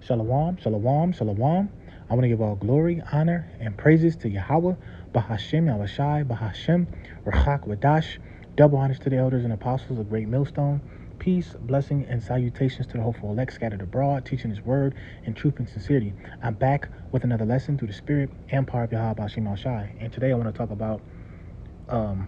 Shalom, shalom, shalom. I want to give all glory, honor, and praises to Yahweh, Bahashem, Yahweh Bahashem, Rachak, Wadash. Double honors to the elders and apostles of Great Millstone. Peace, blessing, and salutations to the hopeful elect scattered abroad, teaching His word in truth and sincerity. I'm back with another lesson through the Spirit and power of Yahweh, Bahashem, Yahweh. And today I want to talk about,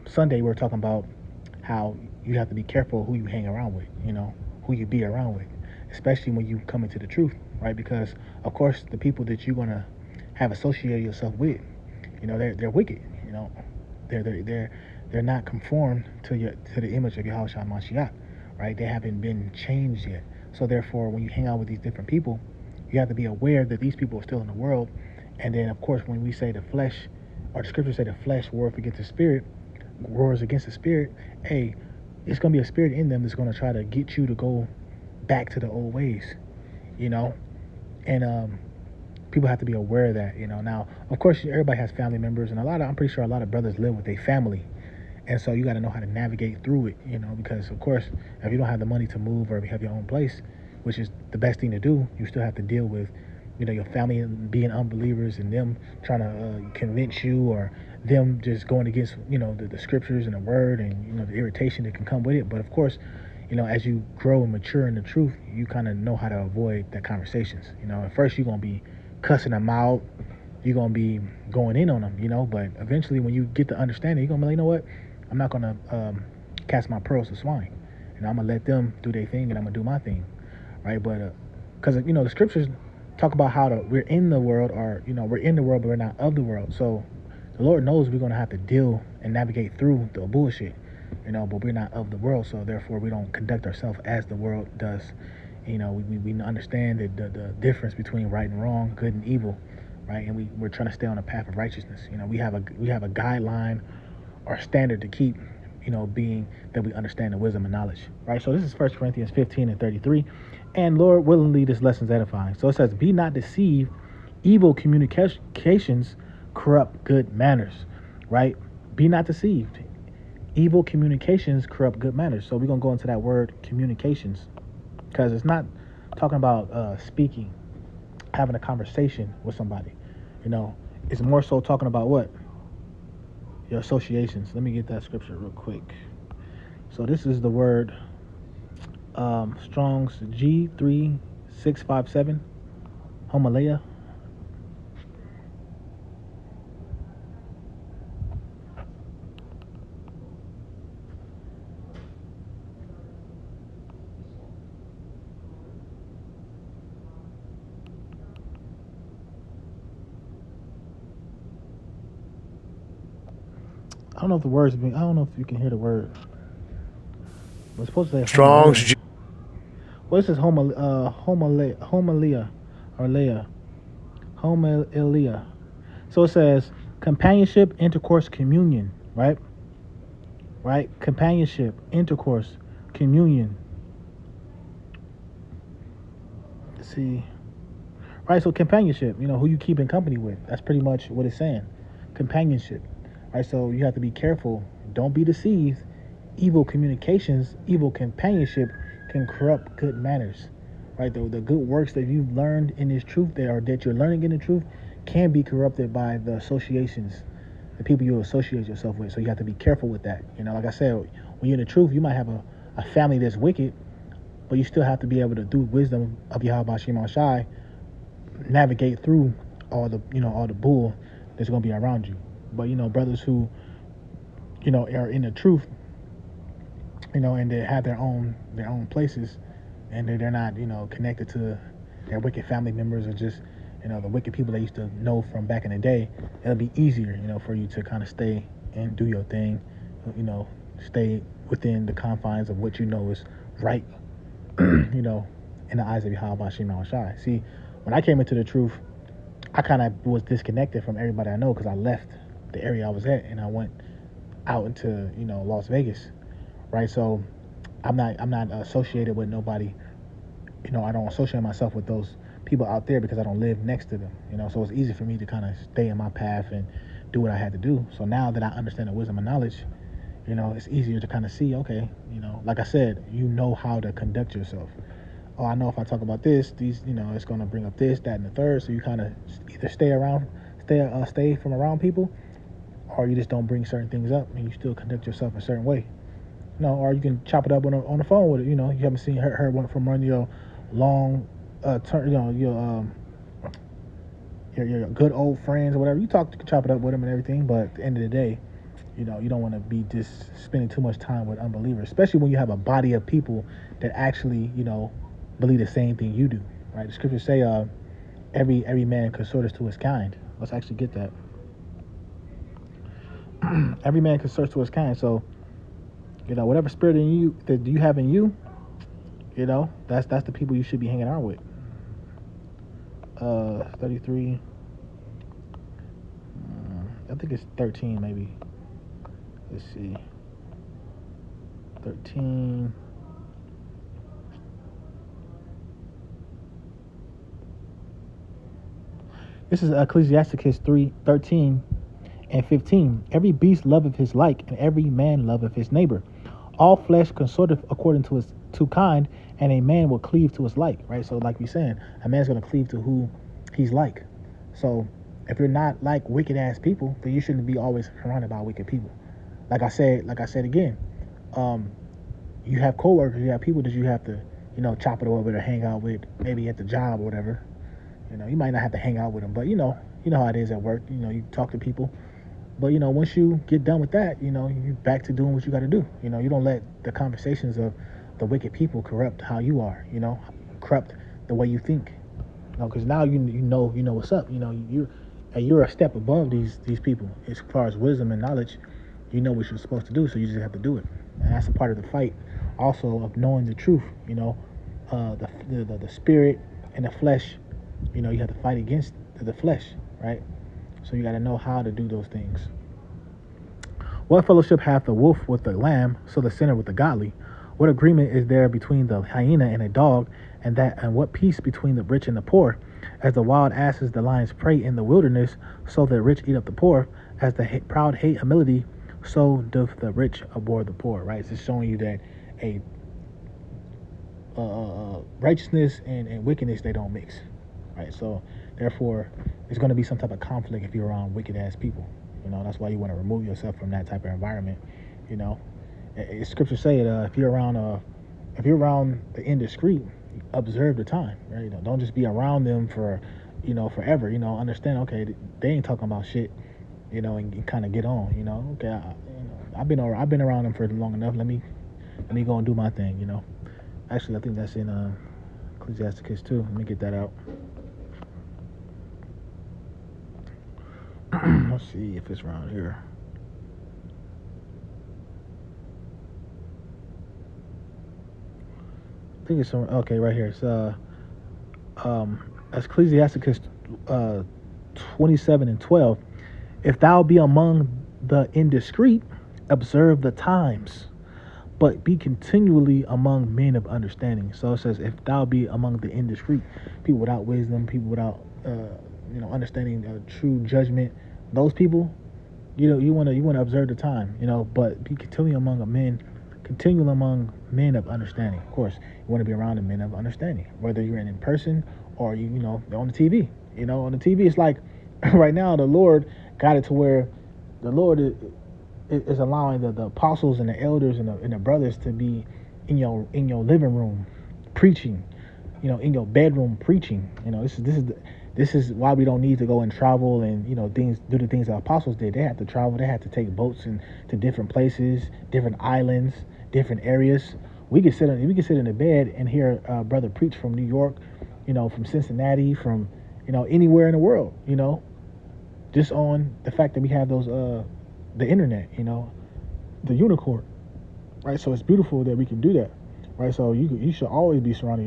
Sunday we are talking about how you have to be careful who you hang around with, who you be around with, especially when you come into the truth, right? Because of course the people that you're gonna have associated yourself with, they're wicked, they're not conformed to the image of Yahweh Shai Mashiach, right? They haven't been changed yet. So therefore, when you hang out with these different people, you have to be aware that these people are still in the world. And then of course, when we say the flesh, or the scriptures say the flesh wars against the spirit, hey, it's gonna be a spirit in them that's gonna try to get you to go back to the old ways, and people have to be aware of that. Now of course everybody has family members, and I'm pretty sure a lot of brothers live with their family, and so you got to know how to navigate through it, because of course if you don't have the money to move, or if you have your own place, which is the best thing to do, you still have to deal with your family being unbelievers, and them trying to convince you, or them just going against the scriptures and the word, and the irritation that can come with it. But of course, as you grow and mature in the truth, you kind of know how to avoid that conversations. At first you're gonna be cussing them out, you're gonna be going in on them, but eventually when you get the understanding, you're gonna be like, you know what, I'm not gonna cast my pearls to swine, I'm gonna let them do their thing, and I'm gonna do my thing, right? But because the scriptures talk about how we're in the world, or we're in the world but we're not of the world. So the Lord knows we're gonna have to deal and navigate through the bullshit, but we're not of the world, so therefore we don't conduct ourselves as the world does. We understand that the difference between right and wrong, good and evil, right? And we're trying to stay on a path of righteousness. We have a guideline or standard to keep, being that we understand the wisdom and knowledge, right? So this is 1 Corinthians 15 and 33. And Lord willingly, this lesson's edifying. So it says, be not deceived, evil communications corrupt good manners, right? Be not deceived. Evil communications corrupt good manners. So we're going to go into that word communications, because it's not talking about speaking, having a conversation with somebody. It's more so talking about what? Your associations. Let me get that scripture real quick. So this is the word Strong's G3657, homilea. I don't know if the words I don't know if you can hear the word. We're supposed to say Strong's homilea. Well, this is homilia, or leia, homilia. So it says companionship, intercourse, communion, right? Right? Companionship, intercourse, communion. Let's see. Right, so companionship, who you keep in company with. That's pretty much what it's saying. Companionship. Right, so you have to be careful. Don't be deceived. Evil communications, evil companionship can corrupt good manners. Right, the good works that you've learned in this truth, that you're learning in the truth, can be corrupted by the associations, the people you associate yourself with. So you have to be careful with that. Like I said, when you're in the truth, you might have a family that's wicked, but you still have to be able to, through wisdom of Yahweh Shema Shai, navigate through all the bull that's going to be around you. But brothers who are in the truth, and they have their own places, and they're not connected to their wicked family members, or just the wicked people they used to know from back in the day. It'll be easier for you to kind of stay and do your thing, stay within the confines of what is right, in the eyes of Yahweh Shema Shai. See, when I came into the truth, I kind of was disconnected from everybody I know, because I left the area I was at and I went out into Las Vegas, right? So I'm not associated with nobody. I don't associate myself with those people out there because I don't live next to them. So it's easy for me to kind of stay in my path and do what I had to do. So now that I understand the wisdom and knowledge, it's easier to kind of see, okay, like I said, how to conduct yourself. oh, I know if I talk about this, these, it's going to bring up this, that, and the third. So you kind of either stay from around people, or you just don't bring certain things up and you still conduct yourself a certain way. Or you can chop it up on the phone with it. You haven't seen her one from one of your long turn, your good old friends or whatever. You can chop it up with them and everything, but at the end of the day, you don't want to be just spending too much time with unbelievers, especially when you have a body of people that actually, believe the same thing you do, right? The scriptures say, every man consorteth to his kind. Let's actually get that. Every man consorts to his kind. So, whatever spirit in you that you have in you, that's the people you should be hanging out with. 33. I think it's 13, maybe. Let's see. 13. This is Ecclesiasticus 3:13 and 15. Every beast loveth his like, and every man loveth his neighbor. All flesh consorteth according to his to kind, and a man will cleave to his like, right? So like we saying, a man's going to cleave to who he's like. So if you're not like wicked ass people, then you shouldn't be always surrounded by wicked people. Like I said again, you have coworkers, you have people that you have to, chop it over with or hang out with, maybe at the job or whatever. You might not have to hang out with them, but you know how it is at work. You talk to people, but once you get done with that, you back to doing what you got to do. You don't let the conversations of the wicked people corrupt how you are. Corrupt the way you think. Because now you know what's up. You're a step above these people as far as wisdom and knowledge. You know what you're supposed to do, so you just have to do it. And that's a part of the fight, also of knowing the truth. The spirit and the flesh. You have to fight against the flesh, right? So you got to know how to do those things. What fellowship hath the wolf with the lamb, so the sinner with the godly? What agreement is there between the hyena and a dog, and what peace between the rich and the poor? As the wild asses the lions prey in the wilderness, so the rich eat up the poor. As the proud hate humility, so doth the rich abhor the poor, right? It's just showing you that righteousness and wickedness, they don't mix. Right, so therefore, there's going to be some type of conflict if you're around wicked ass people. That's why you want to remove yourself from that type of environment. Scriptures say it. If you're around the indiscreet, observe the time. Right, don't just be around them for, forever. Understand. Okay, they ain't talking about shit. And kind of get on. Okay, I've been around them for long enough. Let me go and do my thing. Actually, I think that's in Ecclesiasticus 2. Let me get that out. Let's see if it's around here. I think it's okay right here. It's Ecclesiasticus 27 and 12. If thou be among the indiscreet, observe the times, but be continually among men of understanding. So it says, if thou be among the indiscreet, people without wisdom, people without understanding true judgment, those people, you want to observe the time, but be continually among men of understanding. Of course, you want to be around the men of understanding, whether you're in person or on the TV. On the TV, it's like right now the Lord got it to where the Lord is allowing the apostles and the elders and the brothers to be in your living room preaching, in your bedroom preaching. This is why we don't need to go and travel and do the things the apostles did. They had to travel. They had to take boats to different places, different islands, different areas. We could sit in the bed and hear a brother preach from New York, from Cincinnati, from anywhere in the world. Just on the fact that we have those the internet, the unicorn, right? So it's beautiful that we can do that, right? So you should always be surround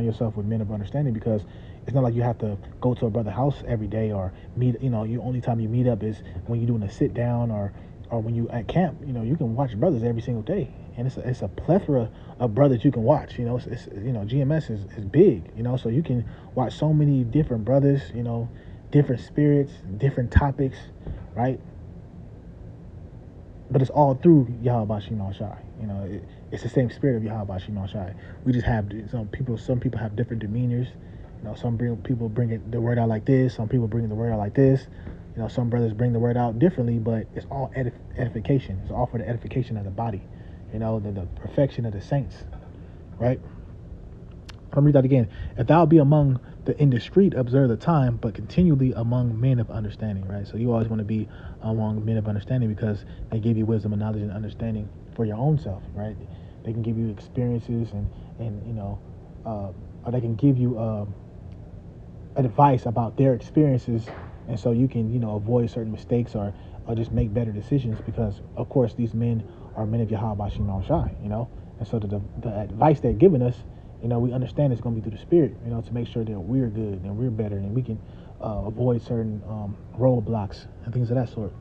yourself with men of understanding, because it's not like you have to go to a brother's house every day or meet. You only time you meet up is when you're doing a sit down or when you at camp. You can watch brothers every single day, and it's a plethora of brothers you can watch. It's GMS is big. So you can watch so many different brothers. Different spirits, different topics, right? but it's all through Yahweh Shimon Shai. You know, it's the same spirit of Yahweh Shimon Shai. We just have some people. Some people have different demeanors. You know, people bring the word out like this. Some people bring the word out like this. You know, some brothers bring the word out differently, but it's all edification. It's all for the edification of the body. You know, the perfection of the saints. Right. Let me read that again. If thou be among the indiscreet, observe the time, but continually among men of understanding, right? So you always want to be among men of understanding because they give you wisdom and knowledge and understanding for your own self, right? They can give you experiences and you know, or they can give you advice about their experiences, and so you can, you know, avoid certain mistakes or just make better decisions because, of course, these men are men of Yahweh Shimon Shai, you know, and so the advice they're giving us, you know, we understand it's going to be through the Spirit, you know, to make sure that we're good and we're better and we can avoid certain roadblocks and things of that sort.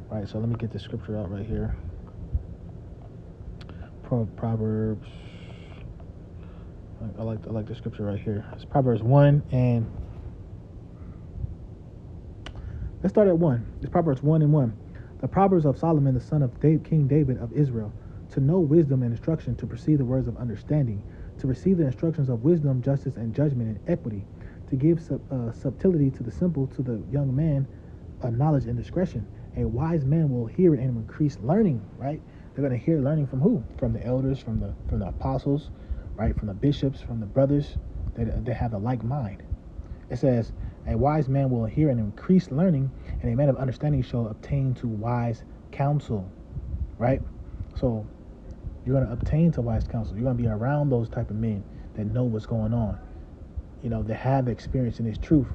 Right, so let me get the scripture out right here. Proverbs. I like the scripture right here. It's Proverbs 1 and let's start at 1. It's Proverbs 1 and 1. The Proverbs of Solomon, the son of King David of Israel, to know wisdom and instruction, to perceive the words of understanding, to receive the instructions of wisdom, justice, and judgment, and equity, to give subtlety to the simple, to the young man, knowledge and discretion. A wise man will hear it and increase learning, right? They're going to hear learning from who? From the elders, from the apostles, right? From the bishops, from the brothers. They have a like mind. It says, a wise man will hear and increase learning, and a man of understanding shall obtain to wise counsel, right? So you're going to obtain to wise counsel. You're going to be around those type of men that know what's going on, you know, that have experience in this truth.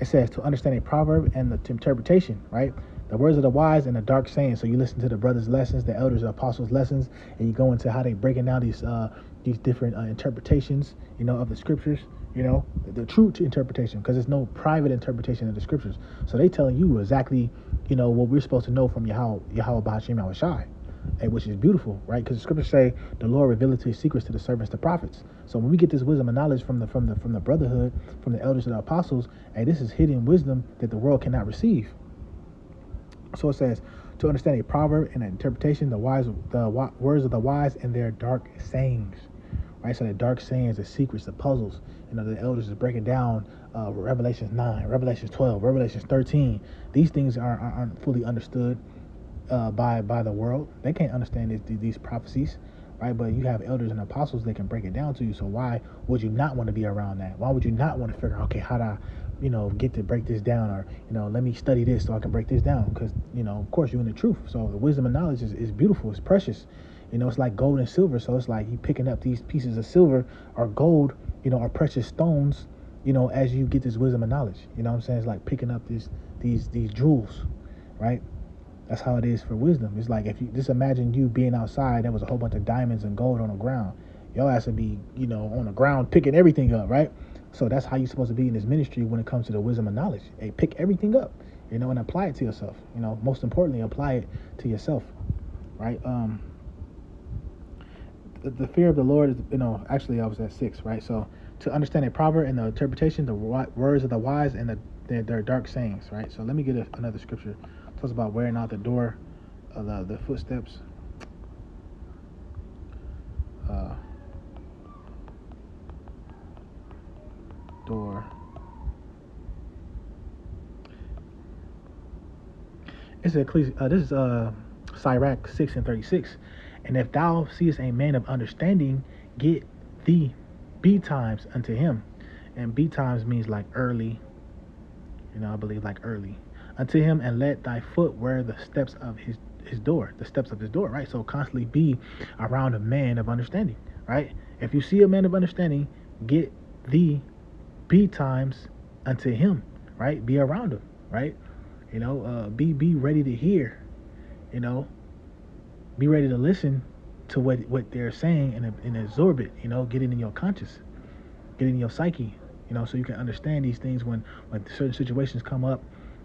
It says to understand a proverb and the interpretation, right? The words of the wise and the dark sayings. So you listen to the brothers' lessons, the elders, the apostles' lessons, and you go into how they breaking down these different interpretations, you know, of the scriptures. You know, the true interpretation, because there's no private interpretation of the scriptures. So they telling you exactly, you know, what we're supposed to know from Yahweh Ba'ashim Yahushai, which is beautiful, right? Because the scriptures say the Lord revealed his secrets to the servants, the prophets. So when we get this wisdom and knowledge from the brotherhood, from the elders and the apostles, this is hidden wisdom that the world cannot receive. So it says to understand a proverb and an interpretation, the words of the wise and their dark sayings. Right, so the dark sayings, the secrets, the puzzles, you know, the elders is breaking down Revelations 9, Revelations 12, Revelations 13. These things aren't fully understood by the world. They can't understand these prophecies, right? But you have elders and apostles that can break it down to you. So why would you not want to be around that? Why would you not want to figure out, okay, how do I, you know, get to break this down, or, you know, let me study this so I can break this down? Because, you know, of course, you're in the truth. So the wisdom and knowledge is beautiful. It's precious. You know, it's like gold and silver. So it's like you picking up these pieces of silver or gold, you know, or precious stones, you know, as you get this wisdom and knowledge. You know what I'm saying? It's like picking up these jewels, right? That's how it is for wisdom. It's like if you just imagine you being outside, there was a whole bunch of diamonds and gold on the ground. Your ass would be, you know, on the ground picking everything up, right? So that's how you're supposed to be in this ministry when it comes to the wisdom and knowledge. Hey, pick everything up, you know, and apply it to yourself. You know, most importantly, apply it to yourself, right? The fear of the Lord is, you know, actually I was at 6, right? So to understand a proverb and the interpretation, the words of the wise and their dark sayings, right? So let me get another scripture. It talks about wearing out the door, the footsteps. Door. It's this is Sirach 6:36. And if thou seest a man of understanding, get thee betimes unto him. And betimes means like early, you know, I believe like early. Unto him, and let thy foot wear the steps of his door, right? So constantly be around a man of understanding, right? If you see a man of understanding, get thee betimes unto him, right? Be around him, right? You know, be ready to hear, you know, be ready to listen to what they're saying and absorb it, you know, get it in your conscious, get it in your psyche, you know, so you can understand these things when certain situations come up,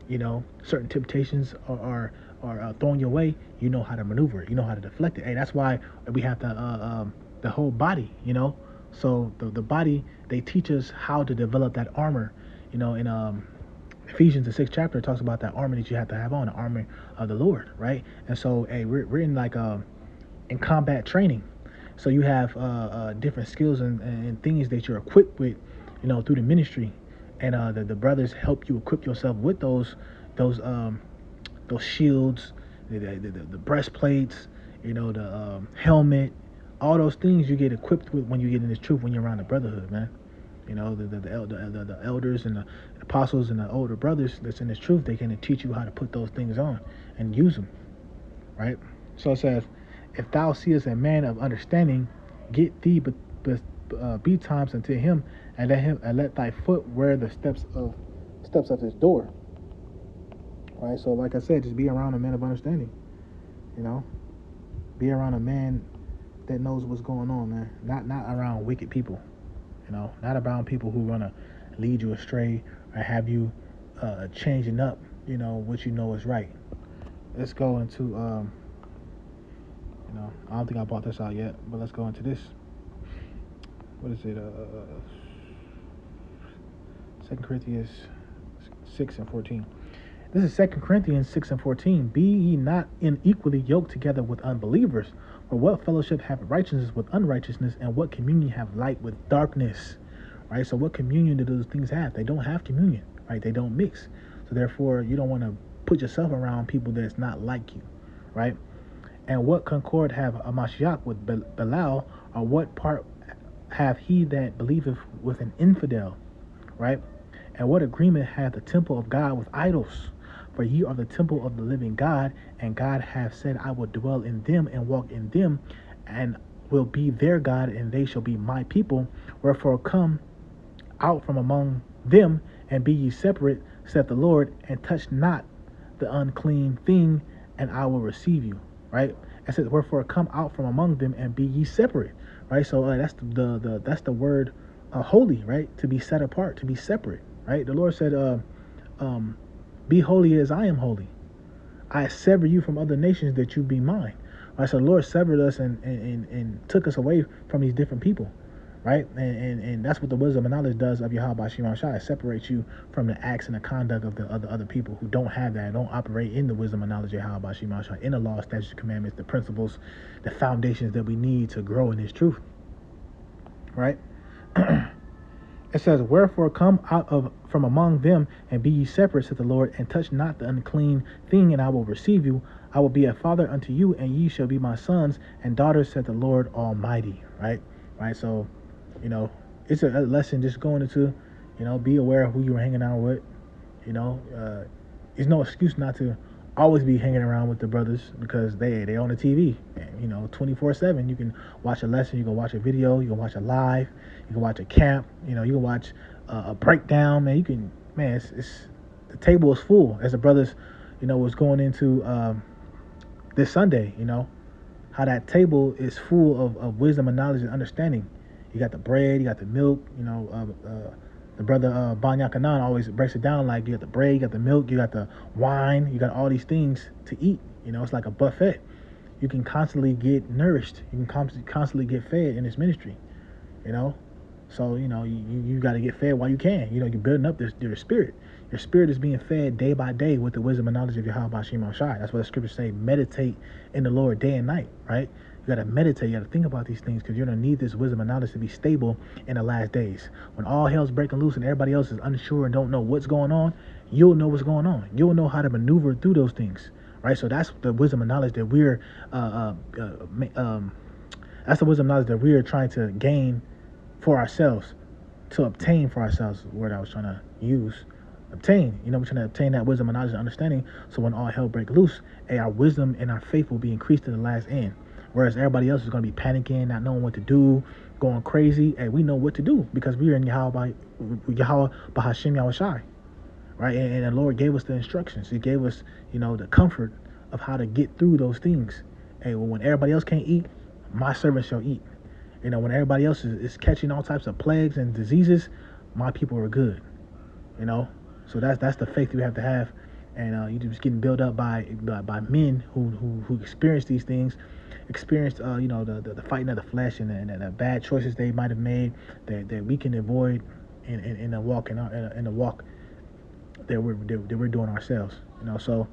you know, certain temptations are thrown your way, you know how to maneuver it, you know how to deflect it. Hey, that's why we have the whole body, you know. So the body, they teach us how to develop that armor, you know, in Ephesians, the 6th chapter, talks about that armor that you have to have on, the armor of the Lord, right? And so, hey, we're in like in combat training, so you have different skills and things that you're equipped with, through the ministry, and the brothers help you equip yourself with those those shields, the breastplates, the helmet, all those things you get equipped with when you get in this truth, when you're around the brotherhood, man. The elders and the apostles and the older brothers that's in this truth, they can teach you how to put those things on and use them, right? So it says, if thou seest a man of understanding, get thee betimes unto him, and let thy foot wear the steps of his door. Right? So like I said, just be around a man of understanding. Be around a man that knows what's going on, man. Not around wicked people. Not around people who want to lead you astray or have you changing up, what is right. Let's go into, I don't think I brought this out yet, but let's go into this. What is it? 2 Corinthians 6:14. This is 2 Corinthians 6:14. Be ye not unequally yoked together with unbelievers. For what fellowship have righteousness with unrighteousness, and what communion have light with darkness? Right? So what communion do those things have? They don't have communion, right? They don't mix. So therefore, you don't want to put yourself around people that's not like you, right? And what concord have Amashiach with Belial, or what part have he that believeth with an infidel, right? And what agreement hath the temple of God with idols? For ye are the temple of the living God, and God hath said, I will dwell in them and walk in them, and will be their God, and they shall be my people. Wherefore come out from among them, and be ye separate, saith the Lord, and touch not the unclean thing, and I will receive you. Right? It says, wherefore come out from among them, and be ye separate. Right? So that's the word holy, right? To be set apart, to be separate. Right? The Lord said, be holy as I am holy. I sever you from other nations that you be mine. Right? So the Lord severed us and took us away from these different people. Right? And that's what the wisdom and knowledge does of Yahweh Shimon Shai. It separates you from the acts and the conduct of the other people who don't have that, don't operate in the wisdom and knowledge of Yahweh Shimon Shai, in the law, statutes, commandments, the principles, the foundations that we need to grow in His truth. Right? It says, wherefore come out from among them, and be ye separate, said the Lord, and touch not the unclean thing, and I will receive you. I will be a father unto you, and ye shall be my sons and daughters, said the Lord Almighty. Right? So, it's a lesson just going into, be aware of who you're hanging out with. There's no excuse not to always be hanging around with the brothers, because they on the TV, 24/7. You can watch a lesson, you can watch a video, you can watch a live, you can watch a camp, you can watch a breakdown, man. It's the table is full, as the brothers, was going into this Sunday, how that table is full of wisdom and knowledge and understanding. You got the bread, you got the milk, the brother Banya Kanan always breaks it down like you got the bread, you got the milk, you got the wine, you got all these things to eat. It's like a buffet. You can constantly get nourished. You can constantly get fed in this ministry. So you got to get fed while you can. You're building up your spirit. Your spirit is being fed day by day with the wisdom and knowledge of Yahweh Shimon Shai. That's what the scriptures say. Meditate in the Lord day and night. Right? You got to meditate. You got to think about these things, because you're going to need this wisdom and knowledge to be stable in the last days. When all hell's breaking loose and everybody else is unsure and don't know what's going on, you'll know what's going on. You'll know how to maneuver through those things. Right? So that's the wisdom and knowledge that we're trying to gain for ourselves, to obtain for ourselves. The word I was trying to use. Obtain. We're trying to obtain that wisdom and knowledge and understanding, so when all hell break loose, our wisdom and our faith will be increased to the last end. Whereas everybody else is going to be panicking, not knowing what to do, going crazy. And we know what to do, because we are in Yahweh Bahashim Yahushai. Right? And the Lord gave us the instructions. He gave us, the comfort of how to get through those things. Hey, when everybody else can't eat, my servant shall eat. When everybody else is catching all types of plagues and diseases, my people are good. So that's the faith we have to have. And you just getting built up by men who experience these things, experienced the fighting of the flesh and the bad choices they might have made that we can avoid in the walk that we're doing ourselves. So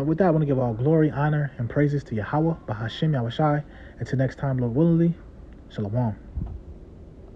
with that, I want to give all glory, honor, and praises to Yahweh, Bahashim Yahushai. Until next time, Lord willingly, Shalom.